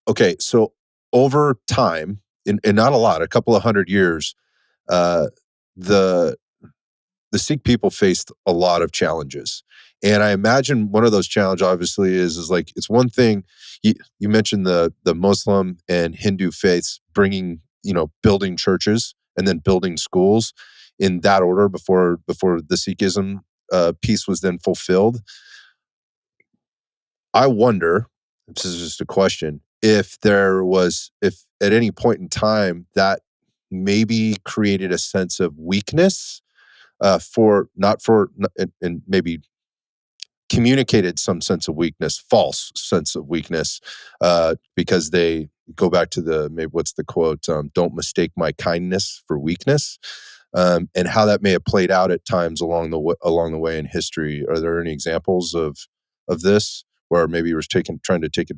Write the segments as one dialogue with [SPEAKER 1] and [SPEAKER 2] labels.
[SPEAKER 1] Okay, so over time, in not a lot, a couple of 100 years, uh, the the Sikh people faced a lot of challenges. And I imagine one of those challenges obviously is like it's one thing you mentioned the Muslim and Hindu faiths bringing, building churches and then building schools in that order before the Sikhism piece was then fulfilled. I wonder, this is just a question, if at any point in time that maybe created a sense of weakness for not for and maybe communicated some sense of weakness, false sense of weakness, because they go back to the maybe what's the quote? Don't mistake my kindness for weakness, and how that may have played out at times along the way in history. Are there any examples of this where maybe it was trying to take it?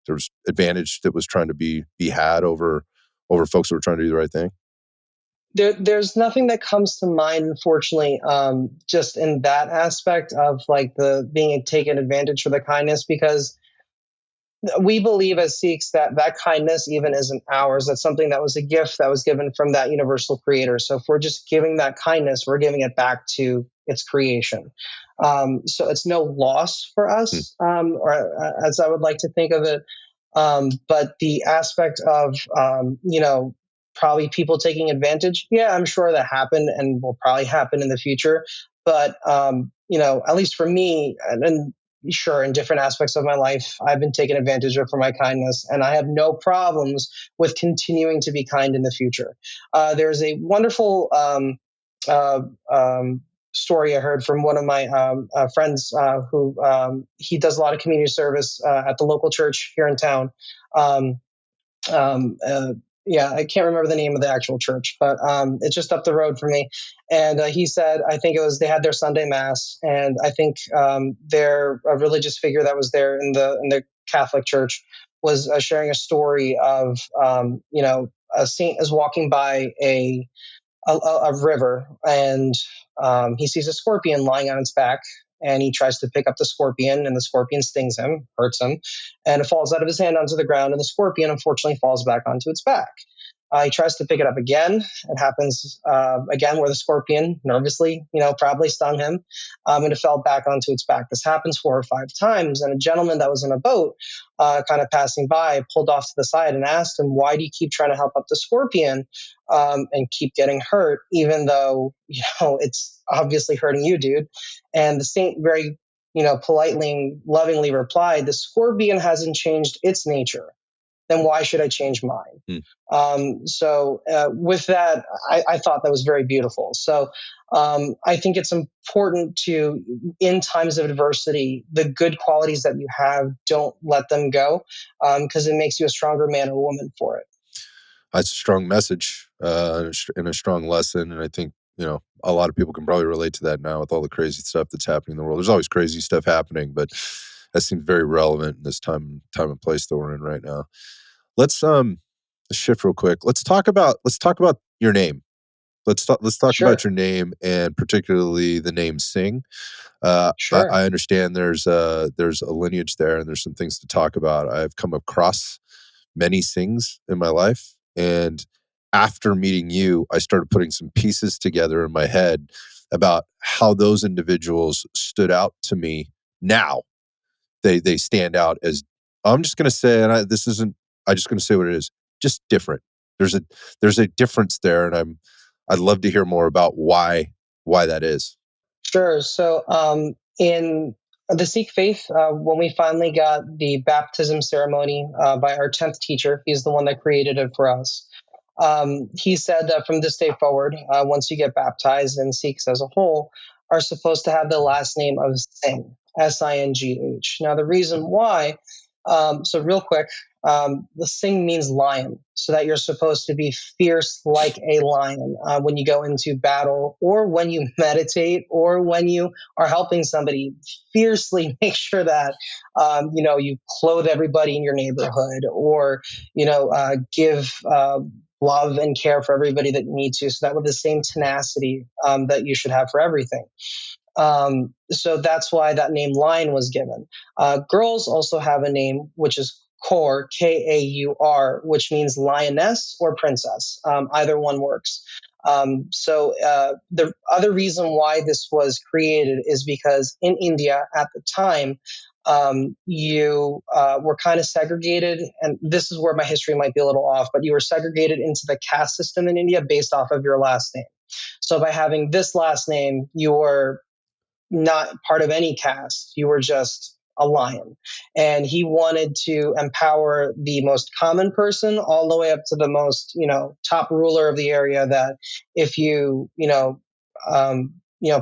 [SPEAKER 1] There was advantage that was trying to be had over folks that were trying to do the right thing.
[SPEAKER 2] There's nothing that comes to mind, unfortunately, just in that aspect of like the being taken advantage for the kindness, because we believe as Sikhs that that kindness even isn't ours. That's something that was a gift that was given from that universal creator. So if we're just giving that kindness, we're giving it back to its creation. So it's no loss for
[SPEAKER 1] Hmm.
[SPEAKER 2] us, or as I would like to think of it. But the aspect of, probably people taking advantage, yeah, I'm sure that happened and will probably happen in the future. But, at least for me, and sure, in different aspects of my life, I've been taken advantage of for my kindness, and I have no problems with continuing to be kind in the future. There's a wonderful uh, um, story I heard from one of my friends who he does a lot of community service at the local church here in town. Um, um, uh, yeah, I can't remember the name of the actual church, but it's just up the road from me. And he said, I think it was they had their Sunday mass, and I think their a religious figure that was there in the Catholic Church was sharing a story of a saint is walking by a river, and he sees a scorpion lying on its back, and he tries to pick up the scorpion, and the scorpion stings him, hurts him, and it falls out of his hand onto the ground, and the scorpion unfortunately falls back onto its back. He tries to pick it up again. It happens again where the scorpion nervously, probably stung him, and it fell back onto its back. This happens 4 or 5 times, and a gentleman that was in a boat, kind of passing by, pulled off to the side and asked him, "Why do you keep trying to help up the scorpion and keep getting hurt, even though it's obviously hurting you, dude?" And the saint very, politely and lovingly replied, "The scorpion hasn't changed its nature, then why should I change mine?"
[SPEAKER 1] Hmm.
[SPEAKER 2] With that, I thought that was very beautiful. So I think it's important to, in times of adversity, the good qualities that you have, don't let them go, because it makes you a stronger man or woman for it.
[SPEAKER 1] That's a strong message and a strong lesson, and I think a lot of people can probably relate to that now with all the crazy stuff that's happening in the world. There's always crazy stuff happening, but that seems very relevant in this time and place that we're in right now. Let's shift real quick. Let's talk about your name. Let's talk about
[SPEAKER 2] Sure,
[SPEAKER 1] your name and particularly the name Singh.
[SPEAKER 2] sure.
[SPEAKER 1] I understand there's a lineage there and there's some things to talk about. I've come across many Singhs in my life, and after meeting you, I started putting some pieces together in my head about how those individuals stood out to me. Now they stand out as, I'm just going to say, and this isn't. I'm just going to say what it is. Just different. There's a there's a difference there, and I'd love to hear more about why that is.
[SPEAKER 2] Sure. So, in the Sikh faith, when we finally got the baptism ceremony by our 10th teacher, he's the one that created it for us. He said that from this day forward, once you get baptized, and Sikhs as a whole are supposed to have the last name of Singh, Singh. Now, the reason why, so real quick, the Singh means lion, so that you're supposed to be fierce like a lion when you go into battle, or when you meditate, or when you are helping somebody. Fiercely make sure that you clothe everybody in your neighborhood, or give love and care for everybody that you need to, so that with the same tenacity that you should have for everything. So that's why that name Lion was given. Girls also have a name which is Kaur, Kaur, which means lioness or princess. Either one works. The other reason why this was created is because in India at the time, you were kind of segregated, and this is where my history might be a little off, but you were segregated into the caste system in India based off of your last name. So by having this last name, you were not part of any caste. You were just a lion. And he wanted to empower the most common person all the way up to the most, top ruler of the area, that if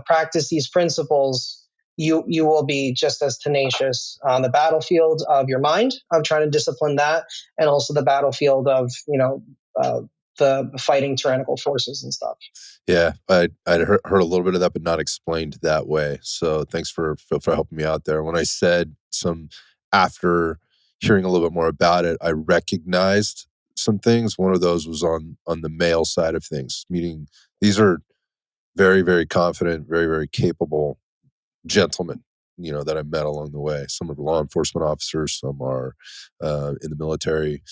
[SPEAKER 2] practice these principles, you will be just as tenacious on the battlefield of your mind, of trying to discipline that, and also the battlefield of, the fighting tyrannical forces and stuff.
[SPEAKER 1] Yeah, I'd heard a little bit of that, but not explained that way. So thanks for helping me out there. When I said some after hearing a little bit more about it, I recognized some things. One of those was on the male side of things, meaning these are very, very confident, very, very capable gentlemen, that I met along the way. Some are law enforcement officers, some are in the military,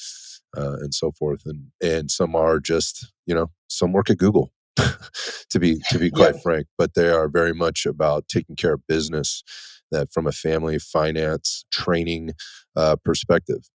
[SPEAKER 1] and so forth, and some are just, some work at Google, to be quite
[SPEAKER 2] Yep.
[SPEAKER 1] frank. But they are very much about taking care of business, that from a family, finance, training perspective.